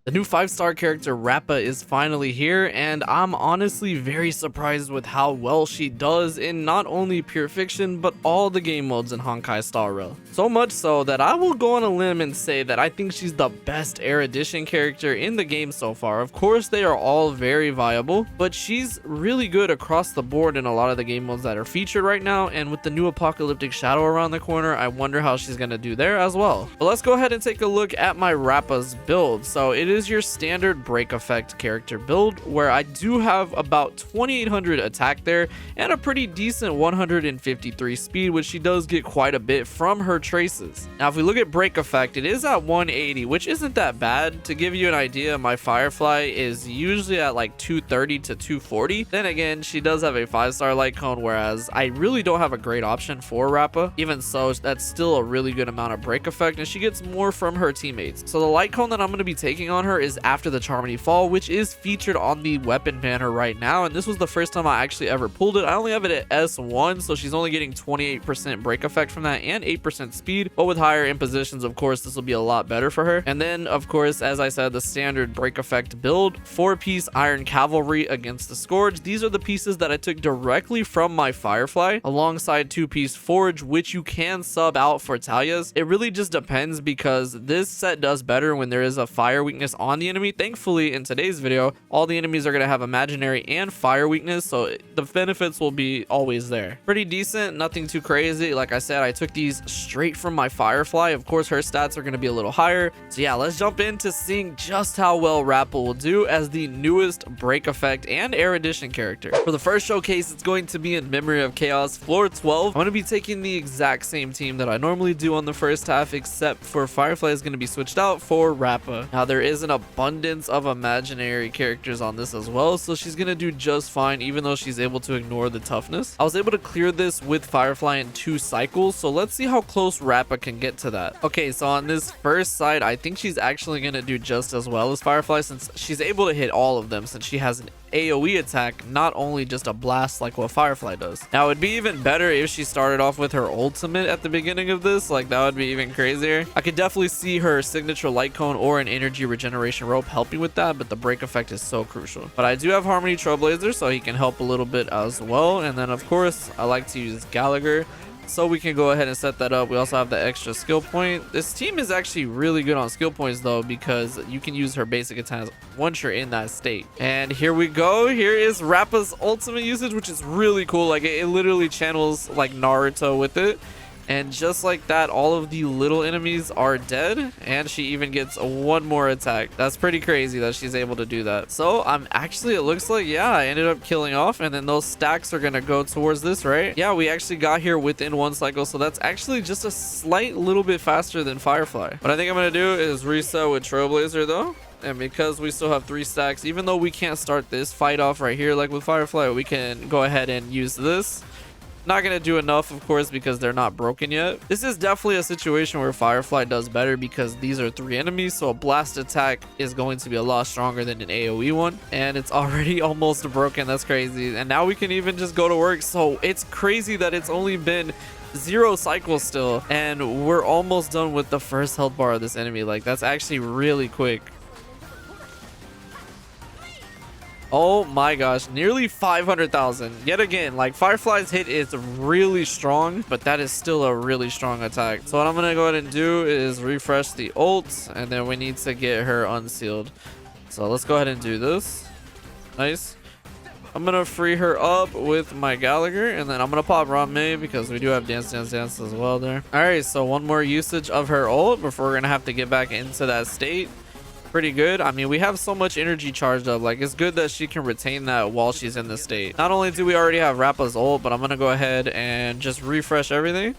The new 5-star character Rappa is finally here, and I'm honestly very surprised with how well she does in not only Pure Fiction, but all the game modes in Honkai Star Rail. So much so that I will go on a limb and say that I think she's the best Erudition character in the game so far. Of course, they are all very viable, but she's really good across the board in a lot of the game modes that are featured right now, and with the new Apocalyptic Shadow around the corner, I wonder how she's going to do there as well. But let's go ahead and take a look at my Rappa's build. So it is your standard break effect character build, where I do have about 2800 attack there and a pretty decent 153 speed, which she does get quite a bit from her traces. Now if we look at break effect, it is at 180, which isn't that bad. To give you an idea, my Firefly is usually at like 230 to 240. Then again, she does have a 5-star light cone, whereas I really don't have a great option for Rappa. Even so, that's still a really good amount of break effect, and she gets more from her teammates. So the light cone that I'm going to be taking on her is after the Charmony Fall, which is featured on the weapon banner right now, and this was the first time I actually ever pulled it. I only have it at S1, so she's only getting 28% break effect from that and 8% speed, but with higher impositions, of course, this will be a lot better for her. And then, of course, as I said, the standard break effect build, 4-piece Iron Cavalry against the Scourge. These are the pieces that I took directly from my Firefly, alongside 2-piece Forge, which you can sub out for Talia's. It really just depends, because this set does better when there is a fire weakness on the enemy. Thankfully, in today's video, all the enemies are going to have imaginary and fire weakness, so the benefits will be always there. Pretty decent, nothing too crazy. Like I said, I took these straight from my Firefly. Of course, her stats are going to be a little higher. So yeah, let's jump into seeing just how well Rappa will do as the newest break effect and Erudition character. For the first showcase, it's going to be in Memory of Chaos, floor 12. I'm going to be taking the exact same team that I normally do on the first half, except for Firefly is going to be switched out for Rappa. Now, there is an abundance of imaginary characters on this as well, so she's going to do just fine, even though she's able to ignore the toughness. I was able to clear this with Firefly in 2 cycles, so let's see how close Rappa can get to that. Okay, so on this first side, I think she's actually going to do just as well as Firefly, since she's able to hit all of them, since she has an AoE attack, not only just a blast like what Firefly does. Now, it'd be even better if she started off with her ultimate at the beginning of this. Like, that would be even crazier. I could definitely see her signature light cone or an energy regeneration rope helping with that, but the break effect is so crucial. But I do have Harmony Trailblazer, so he can help a little bit as well. And then, of course, I like to use Gallagher, so we can go ahead and set that up. We also have the extra skill point. This team is actually really good on skill points though, because you can use her basic attacks once you're in that state. And here we go. Here is Rappa's ultimate usage, which is really cool. Like, it literally channels like Naruto with it. And just like that, all of the little enemies are dead, and she even gets one more attack. That's pretty crazy that she's able to do that. So I'm actually, it looks like, yeah, I ended up killing off, and then those stacks are gonna go towards this, right? Yeah, we actually got here within 1 cycle, so that's actually just a slight little bit faster than Firefly. What I think I'm gonna do is reset with Trailblazer though. And because we still have 3 stacks, even though we can't start this fight off right here like with Firefly, we can go ahead and use this. Not gonna do enough, of course, because they're not broken yet. This is definitely a situation where Firefly does better, because these are 3 enemies, so a blast attack is going to be a lot stronger than an AoE one, and it's already almost broken. That's crazy. And now we can even just go to work. So it's crazy that it's only been 0 cycles still, and we're almost done with the first health bar of this enemy. Like, that's actually really quick. Oh my gosh, nearly 500,000 yet again. Like, Firefly's hit is really strong, but that is still a really strong attack. So what I'm gonna go ahead and do is refresh the ult, and then we need to get her unsealed. So let's go ahead and do this. Nice. I'm gonna free her up with my Gallagher, and then I'm gonna pop Rame because we do have Dance Dance Dance as well there. All right, so one more usage of her ult before we're gonna have to get back into that state. Pretty good. I mean, we have so much energy charged up. Like, it's good that she can retain that while she's in this state. Not only do we already have Rappa's ult, but I'm gonna go ahead and just refresh everything.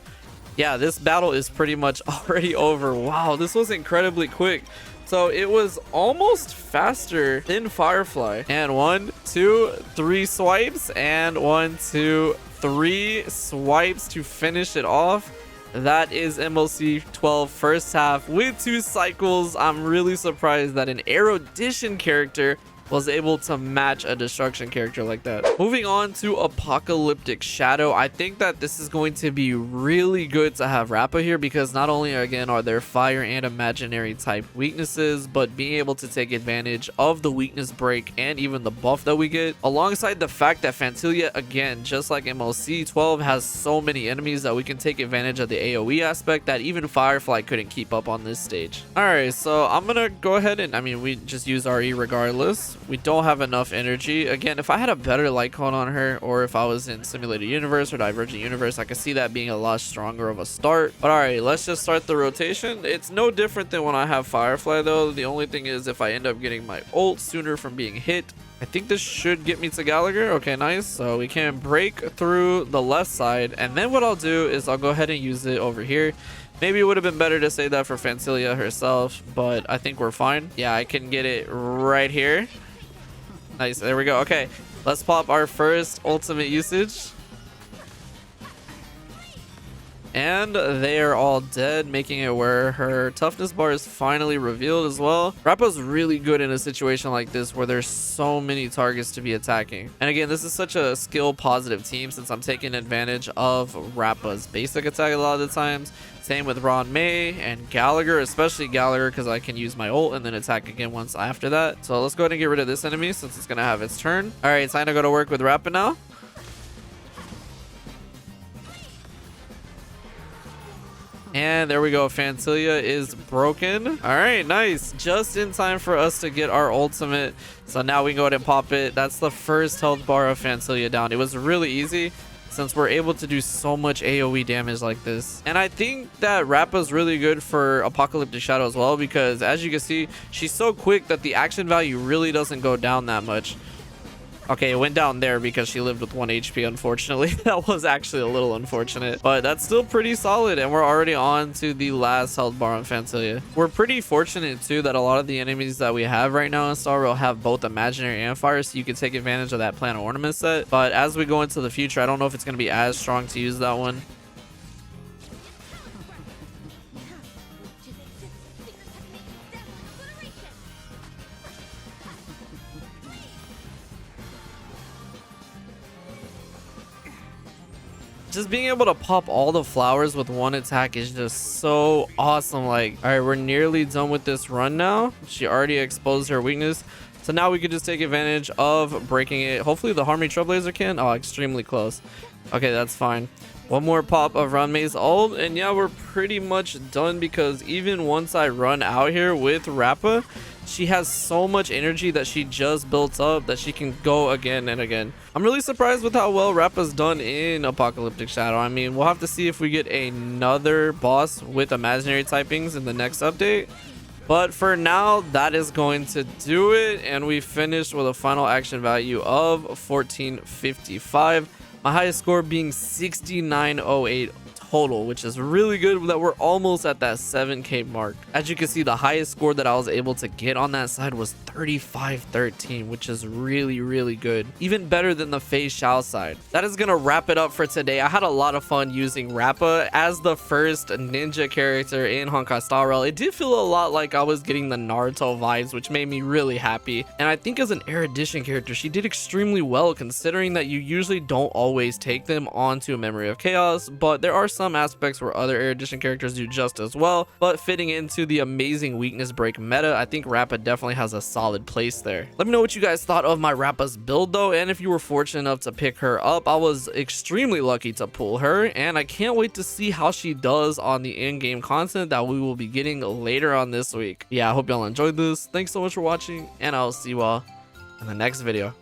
Yeah, this battle is pretty much already over. Wow, this was incredibly quick. So it was almost faster than Firefly. And 1, 2, 3 swipes, and 1, 2, 3 swipes to finish it off. That is MLC 12 first half with 2 cycles. I'm really surprised that an Erudition character was able to match a destruction character like that. Moving on to Apocalyptic Shadow, I think that this is going to be really good to have Rappa here, because not only again are there fire and imaginary type weaknesses, but being able to take advantage of the weakness break and even the buff that we get, alongside the fact that Phantalia, again, just like MLC 12, has so many enemies that we can take advantage of the AoE aspect that even Firefly couldn't keep up on this stage. Alright, so I'm gonna go ahead and, I mean, we just use RE regardless. We don't have enough energy. Again, if I had a better light cone on her, or if I was in Simulated Universe or Divergent Universe, I could see that being a lot stronger of a start. But alright, let's just start the rotation. It's no different than when I have Firefly though. The only thing is if I end up getting my ult sooner from being hit, I think this should get me to Gallagher. Okay, nice. So we can break through the left side, and then what I'll do is I'll go ahead and use it over here. Maybe it would have been better to say that for Phantalia herself, but I think we're fine. Yeah, I can get it right here. Nice, there we go. Okay, let's pop our first ultimate usage. And they are all dead, making it where her toughness bar is finally revealed as well. Rappa's really good in a situation like this where there's so many targets to be attacking. And again, this is such a skill positive team since I'm taking advantage of Rappa's basic attack a lot of the times. Same with Ron May and Gallagher, especially Gallagher, because I can use my ult and then attack again once after that. So let's go ahead and get rid of this enemy since it's going to have its turn. All right, time to go to work with Rappa now. And there we go. Phantalia is broken. All right, nice. Just in time for us to get our ultimate. So now we can go ahead and pop it. That's the first health bar of Phantalia down. It was really easy since we're able to do so much AoE damage like this. And I think that Rappa's really good for Apocalyptic Shadow as well, because as you can see, she's so quick that the action value really doesn't go down that much. Okay, it went down there because she lived with 1 HP, unfortunately. That was actually a little unfortunate, but that's still pretty solid, and we're already on to the last health bar on Phantalia. We're pretty fortunate, too, that a lot of the enemies that we have right now in Star Rail have both imaginary and fire, so you can take advantage of that planet ornament set. But as we go into the future, I don't know if it's going to be as strong to use that one. Just being able to pop all the flowers with one attack is just so awesome. Like, all right, we're nearly done with this run now. She already exposed her weakness, so now we could just take advantage of breaking it. Hopefully the Harmony Trailblazer can. Oh, extremely close. Okay, that's fine. One more pop of Run May's ult, and yeah, we're pretty much done, because even once I run out here with Rappa, she has so much energy that she just built up that she can go again and again. I'm really surprised with how well Rappa's done in Apocalyptic Shadow. I mean, we'll have to see if we get another boss with imaginary typings in the next update. But for now, that is going to do it, and we finished with a final action value of 1455. My highest score being 6908 total, which is really good that we're almost at that 7k mark. As you can see, the highest score that I was able to get on that side was 3513, which is really good, even better than the Fei Xiao side. That is gonna wrap it up for today. I had a lot of fun using Rappa as the first ninja character in Honkai Star Rail. It did feel a lot like I was getting the Naruto vibes, which made me really happy. And I think as an Erudition character, she did extremely well, considering that you usually don't always take them onto a Memory of Chaos, but there are some aspects where other Erudition characters do just as well. But fitting into the amazing weakness break meta, I think Rappa definitely has a solid place there. Let me know what you guys thought of my Rappa's build though, and if you were fortunate enough to pick her up. I was extremely lucky to pull her, and I can't wait to see how she does on the in-game content that we will be getting later on this week. Yeah, I hope y'all enjoyed this. Thanks so much for watching, and I'll see you all in the next video.